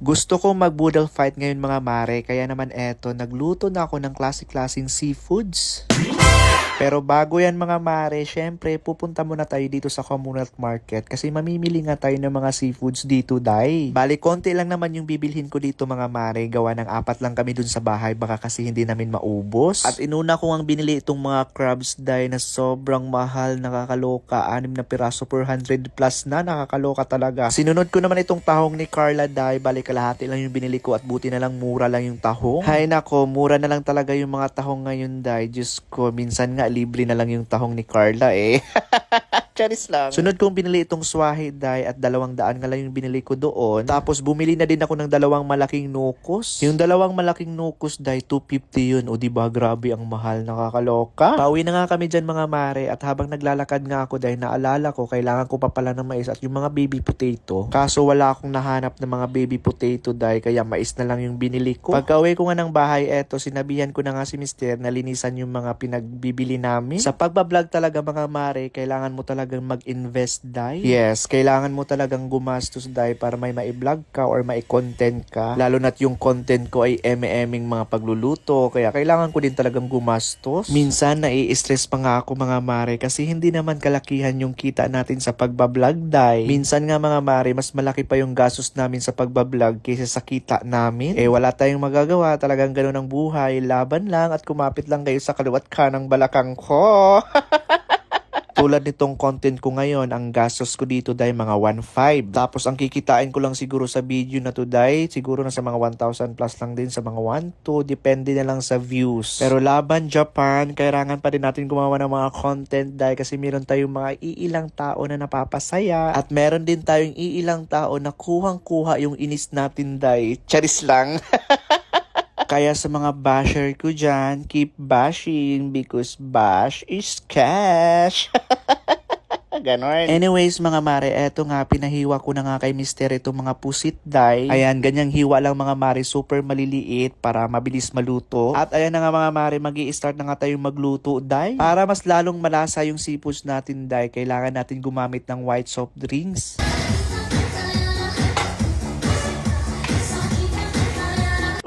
Gusto ko mag-boodle fight ngayon mga mare, kaya naman eto, nagluto na ako ng klase-klaseng seafoods. Pero bago yan mga mare, syempre pupunta muna tayo dito sa Commonwealth Market kasi mamimili nga tayo ng mga seafoods dito, day. Bali, konti lang naman yung bibilhin ko dito mga mare, gawa ng 4 lang kami dun sa bahay, baka kasi hindi namin maubos. At inuna ko ang binili itong mga crabs, day, na sobrang mahal, nakakaloka, 6 na piraso per 100 plus na, nakakaloka talaga. Sinunod ko naman itong tahong ni Carla, day, bali kalahati lang yung binili ko at buti na lang mura lang yung tahong. Hay nako, mura na lang talaga yung mga tahong ngayon, day. Diyos ko, minsan nga libre na lang yung tahong ni Carla eh. Charis lang. Sunod kong binili itong swahe, day, at 200 nga lang yung binili ko doon. Tapos bumili na din ako ng 2 malaking nukos. Yung 2 malaking nukos, day, 250 yun. O diba, grabe ang mahal, nakakaloka. Pauwi na nga kami dyan mga mare, at habang naglalakad nga ako, day, naalala ko, kailangan ko pa pala ng mais at yung mga baby potato. Kaso wala akong nahanap ng mga baby potato, day, kaya mais na lang yung binili ko. Pagka uwi ko nga ng bahay, eto, sinabihan ko na nga si mister na linisan yung mga pinagbibili namin. Sa pagbablog talaga mga mare, kailangan mo talagang mag-invest, day. Yes, kailangan mo talagang gumastos, day, para may mai-vlog ka or mai-content ka. Lalo na't yung content ko ay eme-eming mga pagluluto, kaya kailangan ko din talagang gumastos. Minsan nai-stress pa nga ako mga mare kasi hindi naman kalakihan yung kita natin sa pagbablog, day. Minsan nga mga mare, mas malaki pa yung gastos namin sa pagbablog kaysa sa kita namin. Eh wala tayong magagawa, talagang ganun ang buhay. Laban lang at kumapit lang kayo sa kaliwat kanang balakang ko. Tulad nitong content ko ngayon, ang gastos ko dito day mga 1.5. Tapos ang kikitain ko lang siguro sa video na to day, siguro na sa mga 1,000 plus lang din, sa mga 1,2, depende na lang sa views. Pero laban Japan, kailangan pa din natin gumawa ng mga content day kasi meron tayong mga iilang tao na napapasaya at meron din tayong iilang tao na kuhang-kuha yung inis natin day. Charis lang. Kaya sa mga basher ko dyan, keep bashing because bash is cash. Ganon. Anyways mga mare, eto nga, pinahiwa ko na nga kay mister itong mga pusit, day. Ayan, ganyang hiwa lang mga mare, super maliliit para mabilis maluto. At ayan na nga mga mare, magi-start na nga tayong magluto, day. Para mas lalong malasa yung seafoods natin, day, kailangan natin gumamit ng white soft drinks.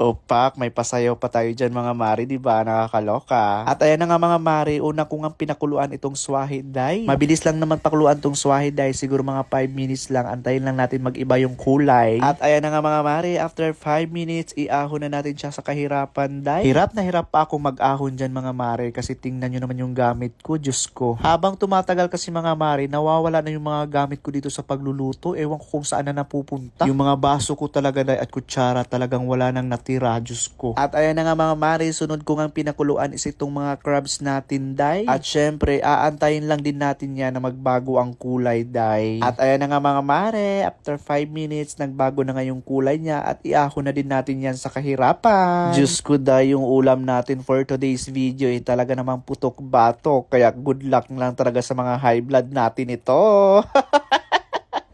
Opak, may pasayaw pa tayo dyan mga mare, diba? Nakakaloka. At ayan na nga mga mare, una ko nga pinakuluan itong swahe, day. Mabilis lang naman pakuluan itong swahe, day. Siguro mga 5 minutes lang. Antayin lang natin mag-iba yung kulay. At ayan na nga mga mare, after 5 minutes, iahon na natin siya sa kahirapan, day. Hirap na hirap pa ako mag-ahon dyan mga mare kasi tingnan nyo naman yung gamit ko, Diyos ko. Habang tumatagal kasi mga mare, nawawala na yung mga gamit ko dito sa pagluluto. Ewan ko kung saan na napupunta. Yung mga baso ko talaga, day, at kutsara talagang wala nang natira. Diyos ko. At ayan na nga mga mare, sunod ko nga pinakuluan is itong mga crabs natin, day. At syempre, aantayin lang din natin yan na magbago ang kulay, day. At ayan na nga mga mare, after 5 minutes, nagbago na nga yung kulay niya at iahon na din natin yan sa kahirapan. Diyos ko, day, yung ulam natin for today's video ay talaga namang putok-batok. Kaya good luck lang talaga sa mga high blood natin ito.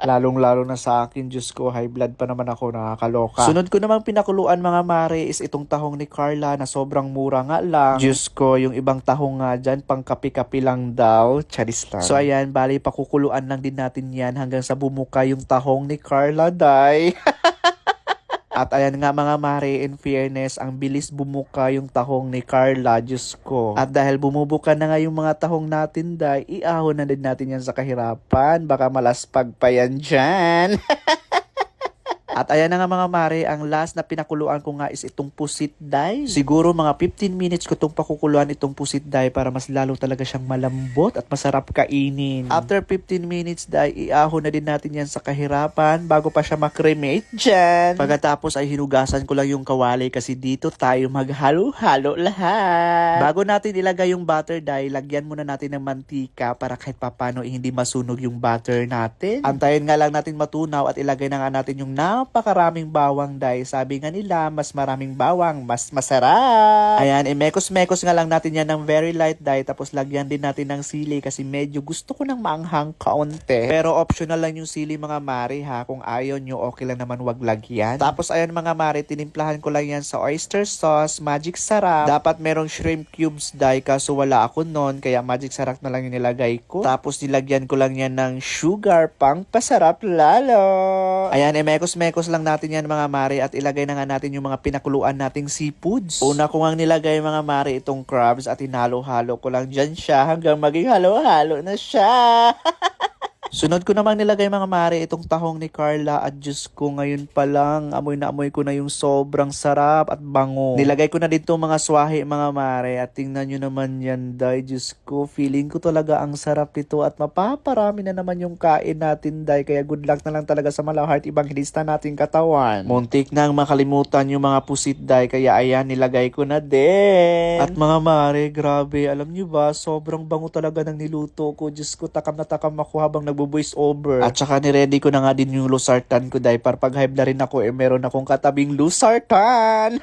Lalong-lalo na sa akin, Diyos ko, high blood pa naman ako, nakakaloka. Sunod ko namang pinakuluan mga mare is itong tahong ni Carla na sobrang mura nga lang. Diyos ko, yung ibang tahong nga dyan, pang kapi-kapi lang daw. Charis lang. So ayan, bali pakukuluan lang din natin yan hanggang sa bumuka yung tahong ni Carla, day. At ayan nga mga mare, in fairness, ang bilis bumuka yung tahong ni Carla, Diyos ko. At dahil bumubuka na nga yung mga tahong natin, day, iahon na din natin yan sa kahirapan. Baka malaspag pa yan dyan. At ayan na nga mga mare, ang last na pinakuluan ko nga is itong pusit, day. Siguro mga 15 minutes ko itong pakukuluan itong pusit, day, para mas lalo talaga siyang malambot at masarap kainin. After 15 minutes, day, iahon na din natin yan sa kahirapan bago pa siya makremate dyan. Pagkatapos ay hinugasan ko lang yung kawali kasi dito tayo maghalo-halo lahat. Bago natin ilagay yung butter, day, lagyan muna natin ng mantika para kahit papano hindi masunog yung butter natin. Antayin nga lang natin matunaw at ilagay na nga natin yung napakaraming bawang, day. Sabi nga nila, mas maraming bawang, mas masarap. Ayan, mekos-mekos nga lang natin yan ng very light, day. Tapos lagyan din natin ng sili kasi medyo gusto ko ng maanghang kaunti. Pero optional lang yung sili mga mare, ha. Kung ayaw nyo, okay lang naman wag lagyan. Tapos ayan mga mare, tinimplahan ko lang yan sa oyster sauce, magic sarap. Dapat merong shrimp cubes, day. Kaso wala ako nun, kaya magic sarap na lang yung nilagay ko. Tapos nilagyan ko lang yan ng sugar pang pasarap lalo. Ayan, mekos-mekos Pinaikos lang natin yan mga mare at ilagay na nga natin yung mga pinakuluan nating seafoods. Una ko ngang nilagay mga mare itong crabs at hinalo-halo ko lang dyan siya hanggang maging halo-halo na siya. Sunod ko namang nilagay mga mare itong tahong ni Carla at Diyos ko ngayon pa lang amoy na amoy ko na yung sobrang sarap at bango. Nilagay ko na dito mga swahe mga mare at tingnan nyo naman yan day. Diyos ko feeling ko talaga ang sarap nito at mapaparami na naman yung kain natin day. Kaya good luck na lang talaga sa Malahart Evangelista nating katawan. Muntik nang makalimutan yung mga pusit day kaya ayan nilagay ko na din. At mga mare grabe alam nyo ba sobrang bango talaga ng niluto ko. Diyos ko takam na takam ako habang nagbo-voice over. At saka ni-ready ko na nga din yung losartan ko dahil para pag-hype na rin ako meron akong katabing losartan.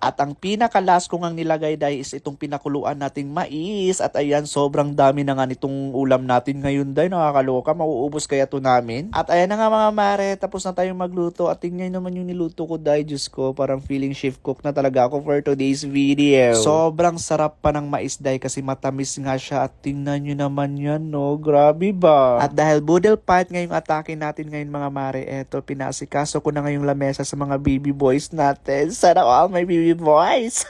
At ang pinaka-last ko ngang nilagay dahil is itong pinakuluan nating mais. At ayan, sobrang dami na nga nitong ulam natin ngayon dahil nakakaloka. Mauubos kaya to namin. At ayan na nga mga mare, tapos na tayong magluto. At tingnan naman yung niluto ko dahil Diyos ko, parang feeling chef cook na talaga ako for today's video. Sobrang sarap pa ng mais dahil kasi matamis nga siya. At tingnan nyo naman yan, no? Grabe ba? At dahil boodle fight ngayong atake natin ngayon mga mare, eto, pinasikaso ko na ngayong lamesa sa mga baby boys natin. Sana all my baby boys.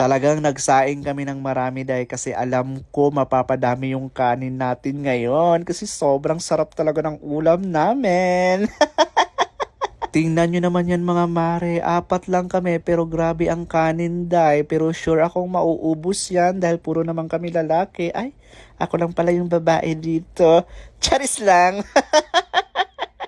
Talagang nagsaing kami ng marami dahil kasi alam ko mapapadami yung kanin natin ngayon kasi sobrang sarap talaga ng ulam namin. Tingnan nyo naman yan mga mare, 4 lang kami pero grabe ang kanin day. Pero sure akong mauubos yan dahil puro naman kami lalaki. Ay, ako lang pala yung babae dito. Charis lang.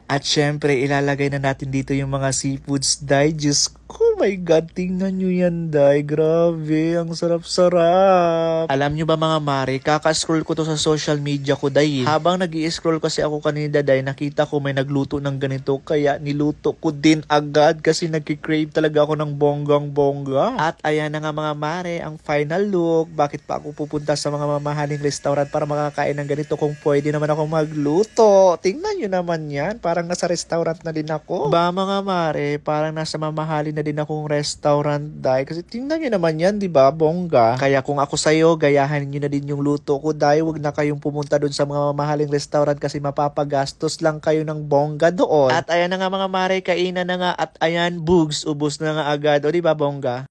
At syempre, ilalagay na natin dito yung mga seafoods, day. Diyos ko, my God, tingnan nyo yan, day. Grabe, ang sarap-sarap. Alam nyo ba mga mare, kaka-scroll ko to sa social media ko, day. Habang nag-i-scroll kasi ako kanina, day, nakita ko may nagluto ng ganito. Kaya niluto ko din agad kasi nagki-crave talaga ako ng bonggang-bongga. At ayan na nga mga mare, ang final look. Bakit pa ako pupunta sa mga mamahaling restaurant para makakain ng ganito kung pwede naman ako magluto? Tingnan nyo naman yan, parang nasa restaurant na din ako. Ba mga mare, parang nasa mamahalin na din akong restaurant dahil kasi tingnan nyo naman yan, di ba, bongga? Kaya kung ako sa'yo, gayahan nyo na din yung luto ko dahil wag na kayong pumunta dun sa mga mamahaling restaurant kasi mapapagastos lang kayo ng bongga doon. At ayan na nga mga mare, kainan na nga at ayan, bugs, ubos na nga agad. O di ba bongga?